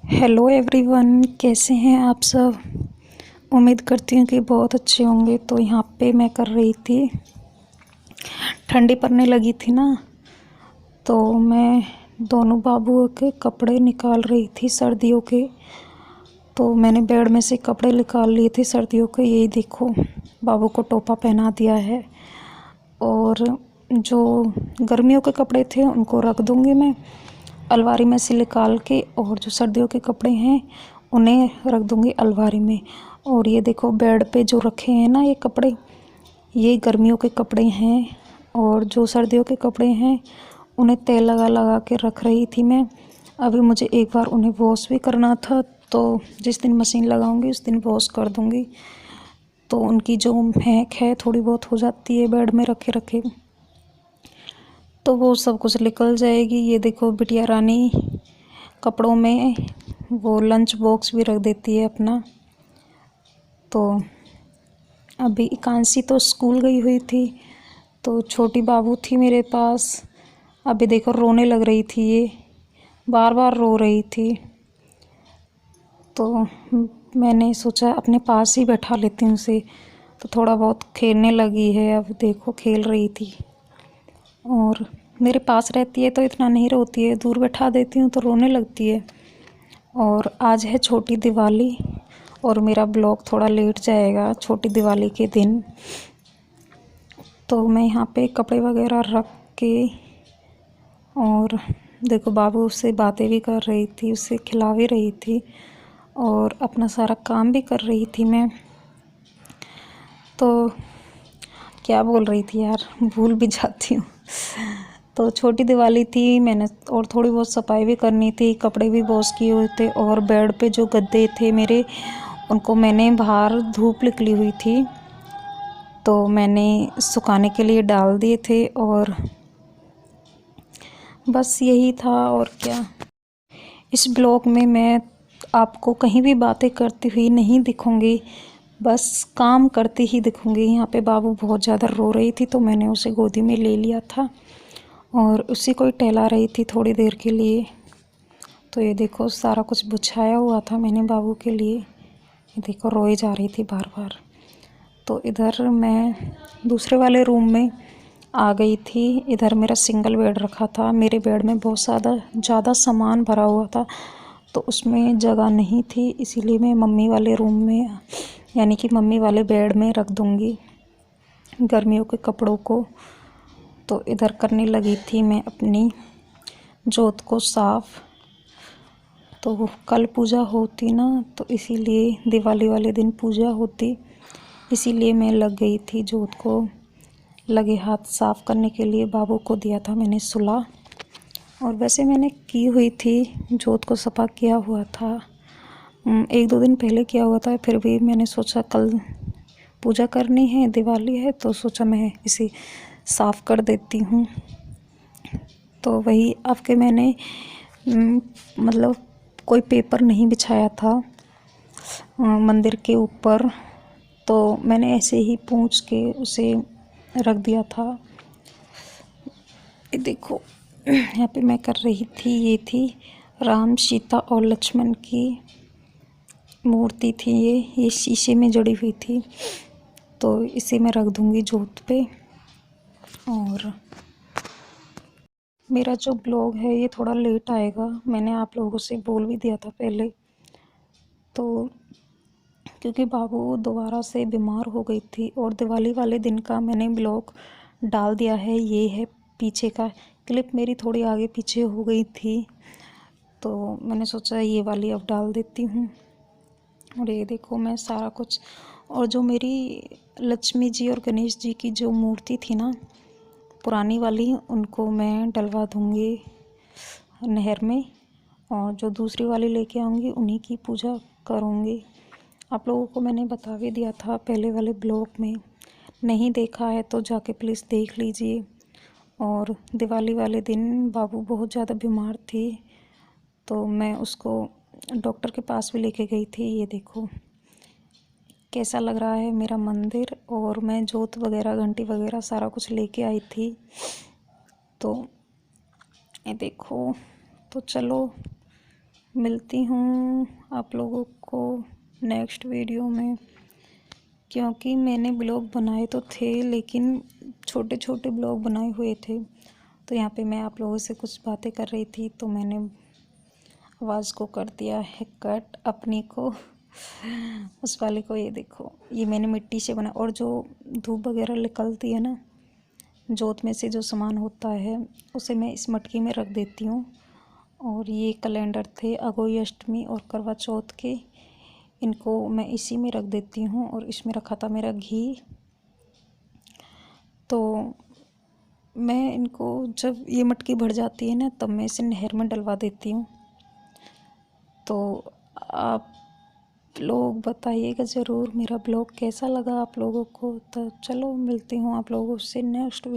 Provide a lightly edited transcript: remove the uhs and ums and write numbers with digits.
Hello everyone, कैसे हैं आप सब। उम्मीद करती हूँ कि बहुत अच्छे होंगे। तो यहाँ पे मैं कर रही थी, ठंडी पड़ने लगी थी ना, तो मैं दोनों बाबुओं के कपड़े निकाल रही थी सर्दियों के। तो मैंने बेड में से कपड़े निकाल लिए थे सर्दियों के। यही देखो, बाबू को टोपा पहना दिया है। और जो गर्मियों के कपड़े थे उनको रख दूँगी मैं अलमारी में से निकाल के, और जो सर्दियों के कपड़े हैं उन्हें रख दूँगी अलमारी में। और ये देखो, बेड पे जो रखे हैं ना ये कपड़े, ये गर्मियों के कपड़े हैं। और जो सर्दियों के कपड़े हैं उन्हें तेल लगा लगा के रख रही थी मैं। अभी मुझे एक बार उन्हें वॉश भी करना था, तो जिस दिन मशीन लगाऊंगी उस दिन वॉश कर दूंगी। तो उनकी जो महक है थोड़ी बहुत हो जाती है बेड में रखे रखे, तो वो सब कुछ निकल जाएगी। ये देखो, बिटिया रानी कपड़ों में वो लंच बॉक्स भी रख देती है अपना। तो अभी इकांशी तो स्कूल गई हुई थी, तो छोटी बाबू थी मेरे पास। अभी देखो, रोने लग रही थी, ये बार बार रो रही थी। तो मैंने सोचा अपने पास ही बैठा लेती हूँ उसे, तो थोड़ा बहुत खेलने लगी है। अब देखो, खेल रही थी। और मेरे पास रहती है तो इतना नहीं रोती है, दूर बैठा देती हूँ तो रोने लगती है। और आज है छोटी दिवाली, और मेरा ब्लॉग थोड़ा लेट जाएगा छोटी दिवाली के दिन। तो मैं यहाँ पे कपड़े वगैरह रख के, और देखो बाबू उससे बातें भी कर रही थी, उसे खिला भी रही थी, और अपना सारा काम भी कर रही थी मैं। तो क्या बोल रही थी यार, भूल भी जाती हूँ। तो छोटी दिवाली थी मैंने, और थोड़ी बहुत सफाई भी करनी थी, कपड़े भी वॉश किए हुए थे। और बेड पे जो गद्दे थे मेरे, उनको मैंने बाहर धूप निकली हुई थी तो मैंने सुखाने के लिए डाल दिए थे। और बस यही था, और क्या। इस ब्लॉग में मैं आपको कहीं भी बातें करती हुई नहीं दिखूंगी, बस काम करती ही दिखूंगी। यहाँ पे बाबू बहुत ज़्यादा रो रही थी तो मैंने उसे गोदी में ले लिया था, और उसी को ही टहला रही थी थोड़ी देर के लिए। तो ये देखो, सारा कुछ बिछाया हुआ था मैंने बाबू के लिए। ये देखो, रोई जा रही थी बार बार। तो इधर मैं दूसरे वाले रूम में आ गई थी। इधर मेरा सिंगल बेड रखा था। मेरे बेड में बहुत ज़्यादा सामान भरा हुआ था, तो उसमें जगह नहीं थी, इसीलिए मैं मम्मी वाले रूम में, यानी कि मम्मी वाले बेड में रख दूँगी गर्मियों के कपड़ों को। तो इधर करने लगी थी मैं अपनी जोत को साफ़। तो कल पूजा होती ना, तो इसीलिए दिवाली वाले दिन पूजा होती, इसीलिए मैं लग गई थी जोत को लगे हाथ साफ़ करने के लिए। बाबू को दिया था मैंने सुला, और वैसे मैंने की हुई थी, जोत को सफा किया हुआ था, 1-2 दिन पहले किया हुआ था। फिर भी मैंने सोचा कल पूजा करनी है, दिवाली है, तो सोचा मैं इसे साफ़ कर देती हूँ। तो वही आपके मैंने मतलब कोई पेपर नहीं बिछाया था मंदिर के ऊपर, तो मैंने ऐसे ही पोंछ के उसे रख दिया था। ये देखो, यहाँ पे मैं कर रही थी, ये थी राम सीता और लक्ष्मण की मूर्ति थी। ये शीशे में जड़ी हुई थी, तो इसे मैं रख दूँगी जोत पे। और मेरा जो ब्लॉग है ये थोड़ा लेट आएगा, मैंने आप लोगों से बोल भी दिया था पहले। तो क्योंकि बाबू दोबारा से बीमार हो गई थी, और दिवाली वाले दिन का मैंने ब्लॉग डाल दिया है। ये है पीछे का क्लिप, मेरी थोड़ी आगे पीछे हो गई थी, तो मैंने सोचा ये वाली अब डाल देती हूँ। और ये देखो, मैं सारा कुछ, और जो मेरी लक्ष्मी जी और गणेश जी की जो मूर्ति थी ना पुरानी वाली, उनको मैं डलवा दूँगी नहर में, और जो दूसरी वाली लेके आऊँगी उन्हीं की पूजा करूँगी। आप लोगों को मैंने बता भी दिया था पहले वाले ब्लॉग में, नहीं देखा है तो जाके प्लीज़ देख लीजिए। और दिवाली वाले दिन बाबू बहुत ज़्यादा बीमार थी, तो मैं उसको डॉक्टर के पास भी लेके गई थी। ये देखो कैसा लग रहा है मेरा मंदिर, और मैं जोत वगैरह घंटी वगैरह सारा कुछ लेके आई थी। तो ये देखो, तो चलो मिलती हूँ आप लोगों को नेक्स्ट वीडियो में, क्योंकि मैंने ब्लॉग बनाए तो थे लेकिन छोटे छोटे ब्लॉग बनाए हुए थे। तो यहाँ पे मैं आप लोगों से कुछ बातें कर रही थी तो मैंने आवाज़ को कर दिया है कट अपनी को उस वाले को। ये देखो, ये मैंने मिट्टी से बना, और जो धूप वगैरह निकलती है ना, जोत में से जो सामान होता है उसे मैं इस मटकी में रख देती हूँ। और ये कैलेंडर थे अगोई अष्टमी और करवा चौथ के, इनको मैं इसी में रख देती हूँ। और इसमें रखा था मेरा घी, तो मैं इनको जब ये मटकी भर जाती है ना तब मैं इसे नहर में डलवा देती हूँ। तो आप लोग बताइएगा ज़रूर मेरा ब्लॉग कैसा लगा आप लोगों को। तो चलो मिलती हूँ आप लोगों से नेक्स्ट